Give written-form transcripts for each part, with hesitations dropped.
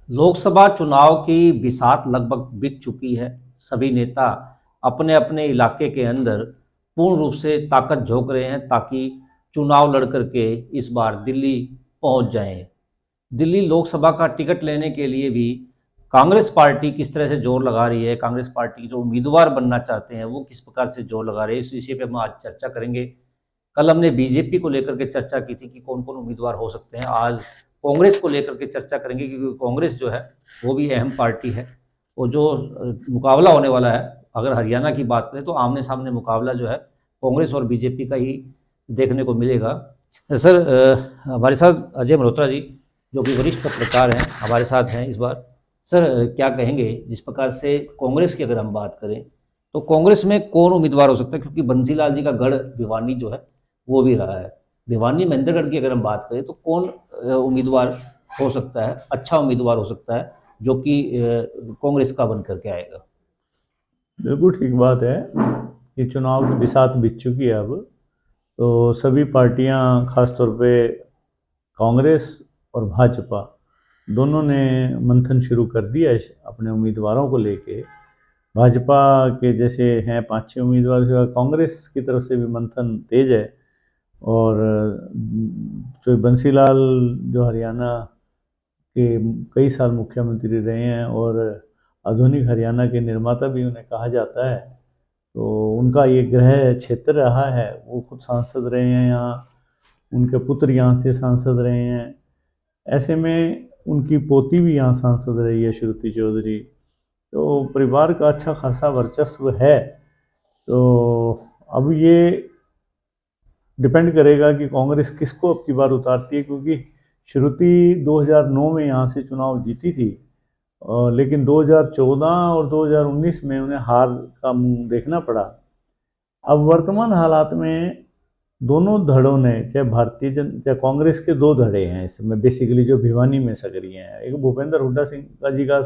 लोकसभा चुनाव की बिसात लगभग बिक चुकी है। सभी नेता अपने अपने इलाके के अंदर पूर्ण रूप से ताकत झोंक रहे हैं ताकि चुनाव लड़ करके इस बार दिल्ली पहुंच जाएं। दिल्ली लोकसभा का टिकट लेने के लिए भी कांग्रेस पार्टी किस तरह से जोर लगा रही है, कांग्रेस पार्टी के जो उम्मीदवार बनना चाहते हैं वो किस प्रकार से जोर लगा रहे हैं, इस विषय पे हम आज चर्चा करेंगे। कल हमने बीजेपी को लेकर के चर्चा की थी कि कौन कौन उम्मीदवार हो सकते हैं। आज कांग्रेस को लेकर के चर्चा करेंगे क्योंकि कांग्रेस जो है वो भी अहम पार्टी है। और जो मुकाबला होने वाला है, अगर हरियाणा की बात करें तो आमने सामने मुकाबला जो है कांग्रेस और बीजेपी का ही देखने को मिलेगा। सर, हमारे साथ अजय मल्होत्रा जी जो कि वरिष्ठ पत्रकार हैं हमारे साथ हैं इस बार। सर, क्या कहेंगे जिस प्रकार से कांग्रेस की अगर हम बात करें तो कांग्रेस में कौन उम्मीदवार हो सकता है, क्योंकि बंसीलाल जी का गढ़ भिवानी जो है वो भी रहा है। भिवानी महेंद्रगढ़ की अगर हम बात करें तो कौन उम्मीदवार हो सकता है, अच्छा उम्मीदवार हो सकता है जो कि कांग्रेस का बन करके आएगा। बिल्कुल ठीक बात है कि चुनाव की बिसात बीत चुकी है अब। तो सभी पार्टियां, खासतौर पे कांग्रेस और भाजपा, दोनों ने मंथन शुरू कर दिया है अपने उम्मीदवारों को लेके। भाजपा के जैसे हैं 5-6 उम्मीदवार, कांग्रेस की तरफ से भी मंथन तेज है। और जो बंसीलाल, जो हरियाणा के कई साल मुख्यमंत्री रहे हैं और आधुनिक हरियाणा के निर्माता भी उन्हें कहा जाता है, तो उनका ये गृह क्षेत्र रहा है। वो खुद सांसद रहे हैं यहाँ, उनके पुत्र यहाँ से सांसद रहे हैं। ऐसे में उनकी पोती भी यहाँ सांसद रही है, श्रुति चौधरी। तो परिवार का अच्छा खासा वर्चस्व है। तो अब ये डिपेंड करेगा कि कांग्रेस किसको अब की बार उतारती है, क्योंकि श्रुति 2009 में यहाँ से चुनाव जीती थी। लेकिन 2014 और 2019 में उन्हें हार का मुंह देखना पड़ा। अब वर्तमान हालात में दोनों धड़ों ने, चाहे कांग्रेस के दो धड़े हैं इसमें बेसिकली, जो भिवानी में सक्रिय हैं। एक भूपेंद्र हुड्डा सिंह का जी का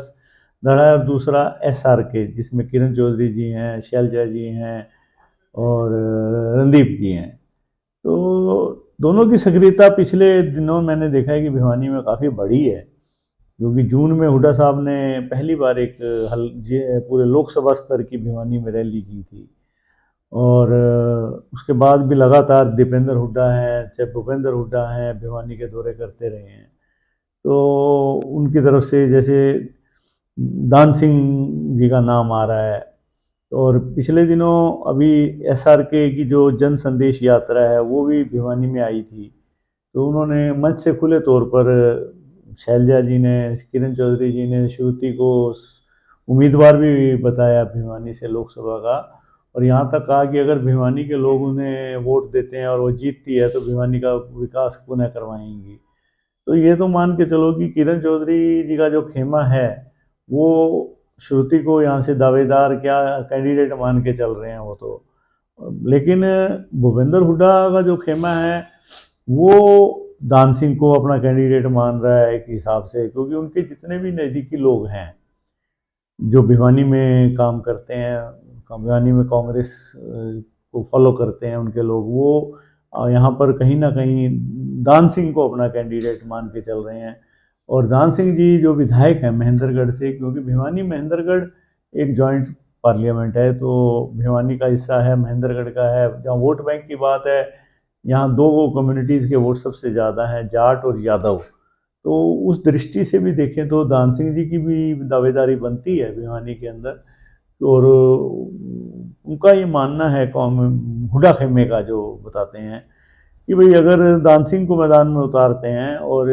धड़ा है और दूसरा SRK, जिसमें किरण चौधरी जी हैं, शैलजा जी हैं और रणदीप जी हैं। तो दोनों की सक्रियता पिछले दिनों मैंने देखा है कि भिवानी में काफ़ी बढ़ी है, क्योंकि जून में हुड्डा साहब ने पहली बार एक पूरे लोकसभा स्तर की भिवानी में रैली की थी। और उसके बाद भी लगातार दीपेंद्र हुड्डा हैं, चाहे भूपेंद्र हुड्डा हैं, भिवानी के दौरे करते रहे हैं। तो उनकी तरफ से जैसे दान सिंह जी का नाम आ रहा है। और पिछले दिनों अभी SRK की जो जन संदेश यात्रा है वो भी भिवानी में आई थी। तो उन्होंने मंच से खुले तौर पर शैलजा जी ने, किरण चौधरी जी ने श्रुति को उम्मीदवार भी बताया भिवानी से लोकसभा का। और यहाँ तक कहा कि अगर भिवानी के लोग उन्हें वोट देते हैं और वो जीतती है तो भिवानी का विकास पुनः करवाएंगी। तो ये तो मान के चलो कि किरण चौधरी जी का जो खेमा है वो श्रुति को यहाँ से दावेदार, क्या कैंडिडेट मान के चल रहे हैं वो तो। लेकिन भूपेंद्र हुड्डा का जो खेमा है वो दान सिंह को अपना कैंडिडेट मान रहा है एक हिसाब से, क्योंकि उनके जितने भी नज़दीकी लोग हैं जो भिवानी में काम करते हैं, भिवानी में कांग्रेस को फॉलो करते हैं, उनके लोग वो यहाँ पर कहीं ना कहीं दान सिंह को अपना कैंडिडेट मान के चल रहे हैं। और दान सिंह जी जो विधायक हैं महेंद्रगढ़ से, क्योंकि भिवानी महेंद्रगढ़ एक जॉइंट पार्लियामेंट है, तो भिवानी का हिस्सा है, महेंद्रगढ़ का है। जहाँ वोट बैंक की बात है, यहाँ दो कम्युनिटीज़ के वोट सबसे ज़्यादा हैं, जाट और यादव। तो उस दृष्टि से भी देखें तो दान सिंह जी की भी दावेदारी बनती है भिवानी के अंदर। और उनका ये मानना है, हुड्डा खेमे का जो बताते हैं, कि भाई अगर दान सिंह को मैदान में उतारते हैं और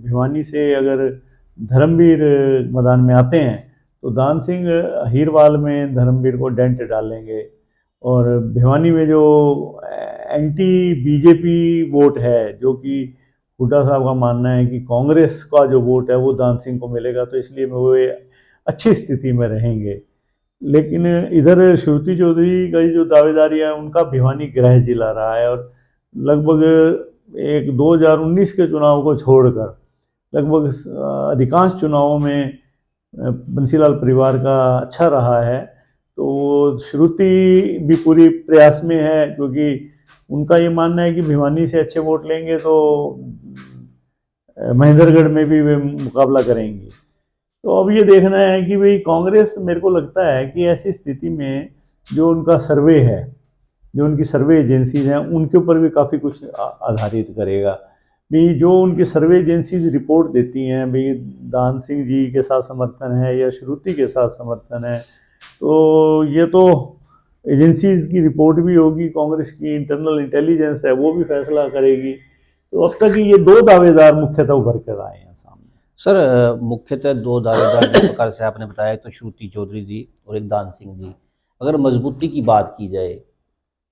भिवानी से अगर धर्मवीर मैदान में आते हैं तो दान सिंह हीरवाल में धर्मवीर को डेंट डालेंगे। और भिवानी में जो एंटी बीजेपी वोट है, जो कि हुड्डा साहब का मानना है कि कांग्रेस का जो वोट है वो दान सिंह को मिलेगा, तो इसलिए वो अच्छी स्थिति में रहेंगे। लेकिन इधर श्रुति चौधरी का जो दावेदारी है, उनका भिवानी गृह जिला रहा है। और लगभग एक 2019 के चुनाव को छोड़कर लगभग अधिकांश चुनावों में बंसीलाल परिवार का अच्छा रहा है। तो श्रुति भी पूरी प्रयास में है, क्योंकि उनका ये मानना है कि भिवानी से अच्छे वोट लेंगे तो महेंद्रगढ़ में भी वे मुकाबला करेंगे। तो अब ये देखना है कि भाई कांग्रेस, मेरे को लगता है कि ऐसी स्थिति में जो उनका सर्वे है, जो उनकी सर्वे एजेंसीज हैं, उनके ऊपर भी काफ़ी कुछ आधारित करेगा। भाई जो उनकी सर्वे एजेंसीज रिपोर्ट देती हैं, भाई दान सिंह जी के साथ समर्थन है या श्रुति के साथ समर्थन है, तो ये तो एजेंसीज की रिपोर्ट भी होगी, कांग्रेस की इंटरनल इंटेलिजेंस है वो भी फैसला करेगी। तो अब तक ये दो दावेदार मुख्यतः उभर कर आए हैं सामने। सर मुख्यतः दो दावेदार जिस प्रकार से आपने बताया, तो श्रुति चौधरी जी और एक दान सिंह जी। अगर मजबूती की बात की जाए,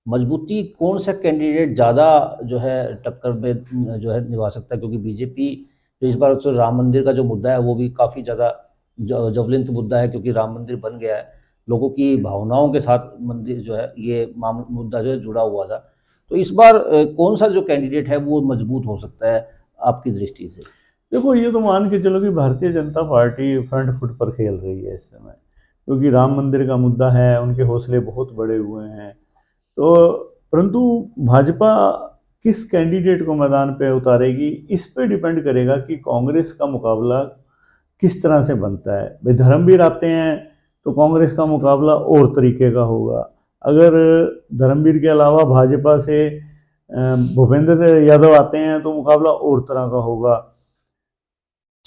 मजबूती कौन सा कैंडिडेट ज़्यादा जो है टक्कर में जो है निभा सकता है, क्योंकि बीजेपी जो इस बार तो राम मंदिर का जो मुद्दा है वो भी काफ़ी ज़्यादा ज्वलंत मुद्दा है, क्योंकि राम मंदिर बन गया है, लोगों की भावनाओं के साथ मंदिर जो है ये मुद्दा जो है जुड़ा हुआ था। तो इस बार कौन सा जो कैंडिडेट है वो मजबूत हो सकता है आपकी दृष्टि से? देखो, ये तो मान के चलो कि Bharatiya Janata party front foot पर खेल रही है इस समय, क्योंकि राम मंदिर का मुद्दा है, उनके हौसले बहुत बड़े हुए हैं। तो परंतु भाजपा किस कैंडिडेट को मैदान पे उतारेगी, इस पे डिपेंड करेगा कि कांग्रेस का मुकाबला किस तरह से बनता है। भाई धर्मवीर आते हैं तो कांग्रेस का मुकाबला और तरीके का होगा। अगर धर्मवीर के अलावा भाजपा से भूपेंद्र यादव आते हैं तो मुकाबला और तरह का होगा।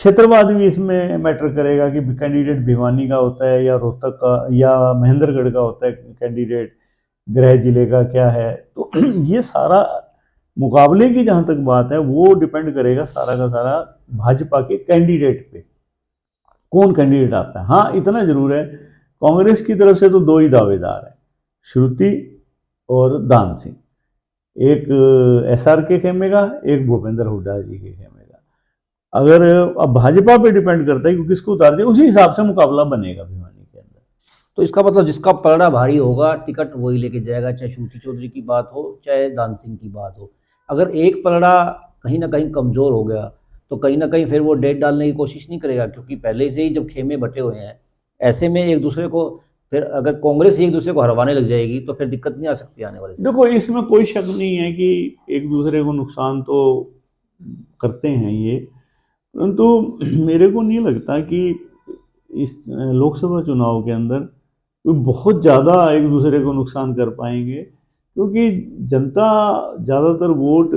क्षेत्रवाद भी इसमें मैटर करेगा कि कैंडिडेट भिवानी का होता है या रोहतक का या महेंद्रगढ़ का होता है कैंडिडेट, गृह जिले का क्या है। तो ये सारा मुकाबले की जहां तक बात है वो डिपेंड करेगा सारा का सारा भाजपा के कैंडिडेट पे, कौन कैंडिडेट आता है। हाँ, इतना जरूर है, कांग्रेस की तरफ से तो दो ही दावेदार है, श्रुति और दान सिंह। एक एसआर के खेमे का, एक भूपेंद्र हुड्डा जी के खेमे का। अगर अब भाजपा पे डिपेंड करता है कि किसको उतार दिया, उसी हिसाब से मुकाबला बनेगा भिवानी के अंदर। तो इसका मतलब जिसका पलड़ा भारी होगा टिकट वही लेके जाएगा, चाहे श्रुति चौधरी की बात हो चाहे दान सिंह की बात हो। अगर एक पलड़ा कहीं ना कहीं कमज़ोर हो गया तो कहीं ना कहीं फिर वो डेट डालने की कोशिश नहीं करेगा, क्योंकि पहले से ही जब खेमे बटे हुए हैं, ऐसे में एक दूसरे को फिर अगर कांग्रेस ही एक दूसरे को हरवाने लग जाएगी तो फिर दिक्कत नहीं आ सकती आने वाले समय? देखो, इसमें कोई शक नहीं है कि एक दूसरे को नुकसान तो करते हैं ये, परंतु मेरे को नहीं लगता कि इस लोकसभा चुनाव के अंदर कोई बहुत ज़्यादा एक दूसरे को नुकसान कर पाएंगे, क्योंकि जनता ज़्यादातर वोट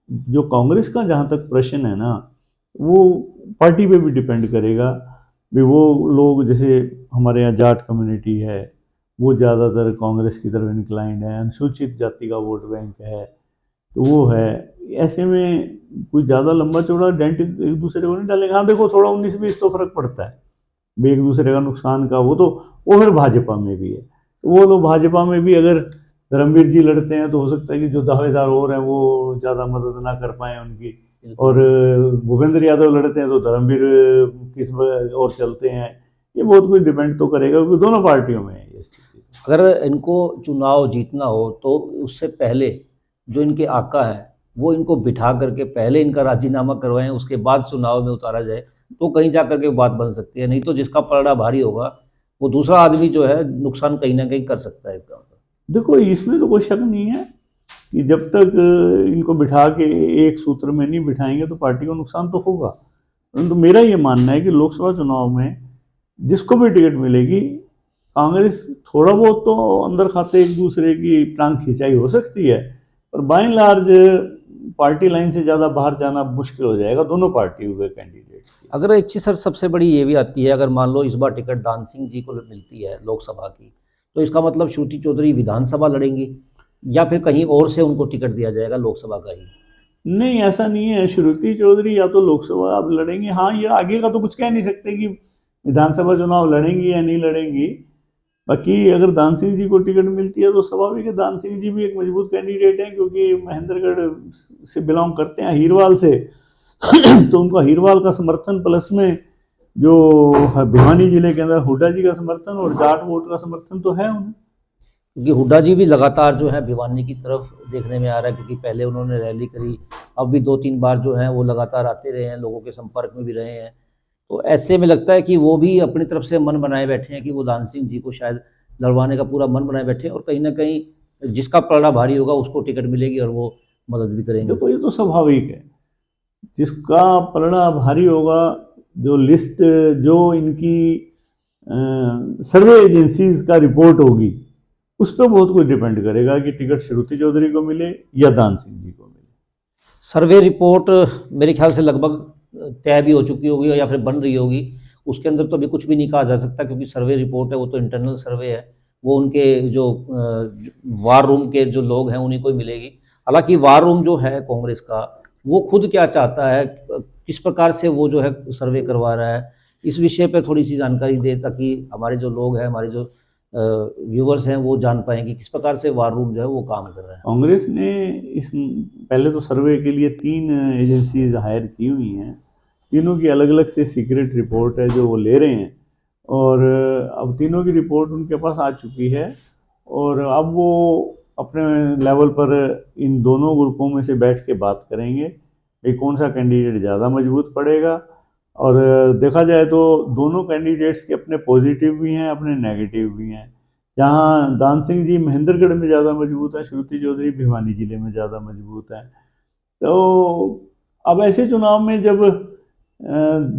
जो कांग्रेस का, जहाँ तक प्रश्न है ना, वो पार्टी पे भी डिपेंड करेगा। भी वो लोग, जैसे हमारे यहाँ जाट कम्युनिटी है, वो ज़्यादातर कांग्रेस की तरफ इंक्लाइंड है, अनुसूचित जाति का वोट बैंक है, तो वो है। ऐसे में कोई ज़्यादा लंबा चौड़ा डेंट एक दूसरे को नहीं डालेगा। हाँ देखो, थोड़ा 19-20 तो फर्क पड़ता है भी एक दूसरे का नुकसान का, वो फिर भाजपा में भी है। वो लोग भाजपा में भी अगर धर्मवीर जी लड़ते हैं तो हो सकता है कि जो दावेदार और हैं वो ज़्यादा मदद ना कर पाए उनकी, और भूपेंद्र यादव लड़ते हैं तो धर्मवीर किस और चलते हैं। ये बहुत कुछ डिपेंड तो करेगा, क्योंकि दोनों पार्टियों में है ये स्थिति। अगर इनको चुनाव जीतना हो तो उससे पहले जो इनके आका हैं वो इनको बिठा करके पहले इनका राजीनामा करवाएं, उसके बाद चुनाव में उतारा जाए, तो कहीं जा करके बात बन सकती है। नहीं तो जिसका पलड़ा भारी होगा वो दूसरा आदमी जो है नुकसान कहीं ना कहीं कर सकता है इसका। देखो, इसमें तो कोई शक नहीं है कि जब तक इनको बिठा के एक सूत्र में नहीं बिठाएंगे तो पार्टी को नुकसान तो होगा। परंतु मेरा ये मानना है कि लोकसभा चुनाव में जिसको भी टिकट मिलेगी, कांग्रेस थोड़ा बहुत तो अंदर खाते एक दूसरे की टांग खिंचाई हो सकती है, पर by and large party line से ज़्यादा बाहर जाना मुश्किल हो जाएगा दोनों पार्टियों के कैंडिडेट्स की। अगर एक चीज़ सर सबसे बड़ी ये भी आती है, अगर मान लो इस बार टिकट दान सिंह जी को मिलती है लोकसभा की, तो इसका मतलब श्रुति चौधरी विधानसभा लड़ेंगी या फिर कहीं और से उनको टिकट दिया जाएगा लोकसभा का ही? नहीं, ऐसा नहीं है। श्रुति चौधरी या तो लोकसभा अब लड़ेंगे, हाँ, ये आगे का तो कुछ कह नहीं सकते कि विधानसभा चुनाव लड़ेंगी या नहीं लड़ेंगी। बाकी अगर दान सिंह जी को टिकट मिलती है तो स्वाभाविक है, दान सिंह जी भी एक मजबूत कैंडिडेट हैं, क्योंकि महेंद्रगढ़ से बिलोंग करते हैं, हीरवाल से। तो उनका हीरवाल का समर्थन, प्लस में जो भिवानी जिले के अंदर हुड्डा जी का समर्थन और जाट वोट का समर्थन तो है उन्हें। क्योंकि हुड्डा जी भी लगातार जो है भिवानी की तरफ देखने में आ रहा है, क्योंकि पहले उन्होंने रैली करी, अब भी 2-3 बार जो है वो लगातार आते रहे हैं, लोगों के संपर्क में भी रहे हैं। तो ऐसे में लगता है कि वो भी अपनी तरफ से मन बनाए बैठे हैं कि वो दान सिंह जी को शायद लड़वाने का पूरा मन बनाए बैठे हैं, और कहीं ना कहीं जिसका पलड़ा भारी होगा उसको टिकट मिलेगी और वो मदद भी करेंगे। देखो, ये तो स्वाभाविक है, जिसका पलड़ा भारी होगा जो लिस्ट जो इनकी सर्वे एजेंसीज का रिपोर्ट होगी उस पर बहुत कुछ डिपेंड करेगा कि टिकट श्रुति चौधरी को मिले या दान सिंह जी को मिले। सर्वे रिपोर्ट मेरे ख्याल से लगभग तय भी हो चुकी होगी या फिर बन रही होगी। उसके अंदर तो अभी कुछ भी नहीं कहा जा सकता, क्योंकि सर्वे रिपोर्ट है वो तो इंटरनल सर्वे है, वो उनके जो वार रूम के जो लोग हैं उन्हीं को ही मिलेगी। हालांकि वार रूम जो है कांग्रेस का, वो खुद क्या चाहता है, किस प्रकार से वो जो है सर्वे करवा रहा है, इस विषय पर थोड़ी सी जानकारी दे, ताकि हमारे जो लोग हैं, हमारे जो व्यूवर्स हैं, वो जान पाएँ कि किस प्रकार से वार रूम जो है वो काम कर रहा है। कांग्रेस ने इस पहले तो सर्वे के लिए 3 एजेंसीज हायर की हुई हैं, तीनों की अलग अलग से सीक्रेट रिपोर्ट है जो वो ले रहे हैं, और अब तीनों की रिपोर्ट उनके पास आ चुकी है, और अब वो अपने लेवल पर इन दोनों ग्रुपों में से बैठ के बात करेंगे कि कौन सा कैंडिडेट ज़्यादा मजबूत पड़ेगा। और देखा जाए तो दोनों कैंडिडेट्स के अपने पॉजिटिव भी हैं, अपने नेगेटिव भी हैं। जहाँ दान सिंह जी महेंद्रगढ़ में ज़्यादा मजबूत है, श्रुति चौधरी भिवानी जिले में ज़्यादा मजबूत है। तो अब ऐसे चुनाव में जब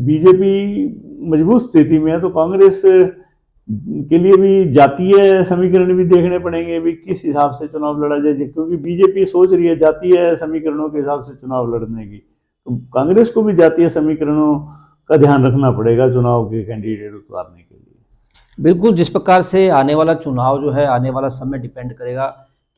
बीजेपी मजबूत स्थिति में है तो कांग्रेस के लिए भी जातीय समीकरण भी देखने पड़ेंगे, भी किस हिसाब से चुनाव लड़ा जाए, क्योंकि बीजेपी सोच रही है जातीय समीकरणों के हिसाब से चुनाव लड़ने की, तो कांग्रेस को भी जातीय समीकरणों का ध्यान रखना पड़ेगा चुनाव के कैंडिडेट उतारने के लिए। बिल्कुल, जिस प्रकार से आने वाला चुनाव जो है, आने वाला समय डिपेंड करेगा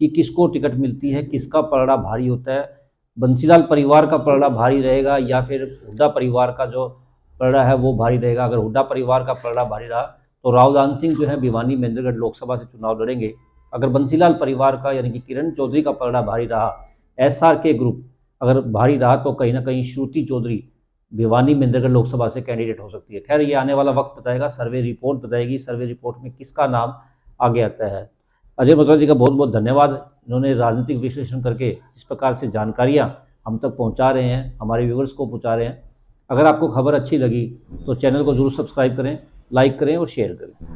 कि किसको टिकट मिलती है, किसका पलड़ा भारी होता है। बंसीलाल परिवार का पलड़ा भारी रहेगा या फिर हुड्डा परिवार का जो पलड़ा है वो भारी रहेगा। अगर हुड्डा परिवार का पलड़ा भारी रहा तो राव दान सिंह जो है भिवानी महेंद्रगढ़ लोकसभा से चुनाव लड़ेंगे। अगर बंसीलाल परिवार का यानी कि किरण चौधरी का पलड़ा भारी रहा, SRK ग्रुप अगर भारी रहा, तो कहीं ना कहीं श्रुति चौधरी भिवानी महेंद्रगढ़ लोकसभा से कैंडिडेट हो सकती है। खैर, ये आने वाला वक्त बताएगा, सर्वे रिपोर्ट बताएगी, सर्वे रिपोर्ट में किसका नाम आगे आता है। अजय मल्होत्रा जी का बहुत बहुत धन्यवाद, इन्होंने राजनीतिक विश्लेषण करके जिस प्रकार से जानकारियाँ हम तक पहुँचा रहे हैं, हमारे व्यूवर्स को पहुँचा रहे हैं। अगर आपको खबर अच्छी लगी तो चैनल को ज़रूर सब्सक्राइब करें, लाइक करें और शेयर करें।